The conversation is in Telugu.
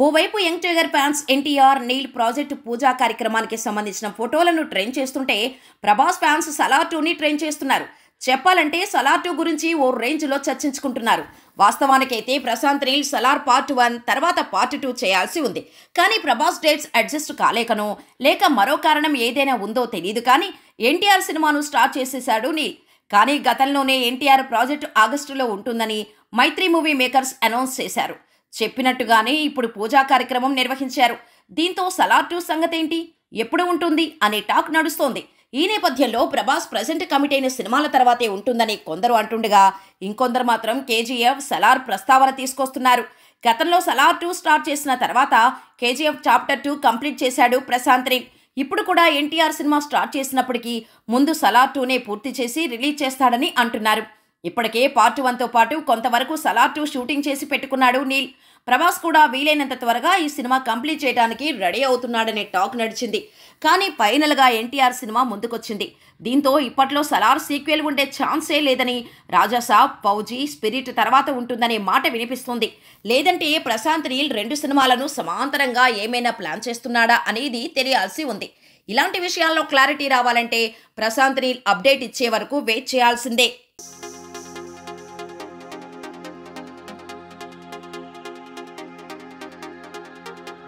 ఓవైపు young tiger fans NTR Neel project పూజా కార్యక్రమానికి సంబంధించిన ఫోటోలను ట్రెండ్ చేస్తుంటే ప్రభాస్ ఫ్యాన్స్ సలార్ 2ని ట్రెండ్ చేస్తున్నారు. చెప్పాలంటే సలార్ 2 గురించి ఓ రేంజ్లో చర్చించుకుంటున్నారు. వాస్తవానికైతే ప్రశాంత్ నీల్ సలార్ పార్ట్ 1 తర్వాత పార్ట్ 2 చేయాల్సి ఉంది. కానీ ప్రభాస్ డేట్స్ అడ్జస్ట్ కాలేకనో లేక మరో కారణం ఏదైనా ఉందో తెలియదు కానీ ఎన్టీఆర్ సినిమాను స్టార్ట్ చేసేశాడు నీల్. కానీ గతంలోనే ఎన్టీఆర్ ప్రాజెక్టు ఆగస్టులో ఉంటుందని మైత్రి మూవీ మేకర్స్ అనౌన్స్ చేశారు. చెప్పినట్టుగానే ఇప్పుడు పూజా కార్యక్రమం నిర్వహించారు. దీంతో సలార్ 2 సంగతేంటి, ఎప్పుడు ఉంటుంది అనే టాక్ నడుస్తోంది. ఈ నేపథ్యంలో ప్రభాస్ ప్రజెంట్ కమిట్ అయిన సినిమాల తర్వాతే ఉంటుందని కొందరు అంటుండగా ఇంకొందరు మాత్రం కేజీఎఫ్ సలార్ ప్రస్తావన తీసుకొస్తున్నారు. గతంలో సలార్ 2 స్టార్ట్ చేసిన తర్వాత కేజీఎఫ్ చాప్టర్ 2 కంప్లీట్ చేశాడు ప్రశాంత్ నీల్. ఇప్పుడు కూడా ఎన్టీఆర్ సినిమా స్టార్ట్ చేసినప్పటికీ ముందు సలార్ 2నే పూర్తి చేసి రిలీజ్ చేస్తాడని అంటున్నారు. ఇప్పటికే పార్ట్ 1తో పాటు కొంతవరకు సలార్ 2 షూటింగ్ చేసి పెట్టుకున్నాడు నీల్. ప్రభాస్ కూడా వీలైనంత త్వరగా ఈ సినిమా కంప్లీట్ చేయడానికి రెడీ అవుతున్నాడనే టాక్ నడిచింది. కానీ ఫైనల్గా ఎన్టీఆర్ సినిమా ముందుకొచ్చింది. దీంతో ఇప్పట్లో సలార్ సీక్వెల్ ఉండే ఛాన్సే లేదని, రాజాసాబ్, ఫౌజీ, స్పిరిట్ తర్వాత ఉంటుందనే మాట వినిపిస్తుంది. లేదంటే ప్రశాంత్ నీల్ 2 సినిమాలను సమాంతరంగా ఏమైనా ప్లాన్ చేస్తున్నాడా అనేది తెలియాల్సి ఉంది. ఇలాంటి విషయాల్లో క్లారిటీ రావాలంటే ప్రశాంత్ నీల్ అప్డేట్ ఇచ్చే వరకు వెయిట్ చేయాల్సిందే.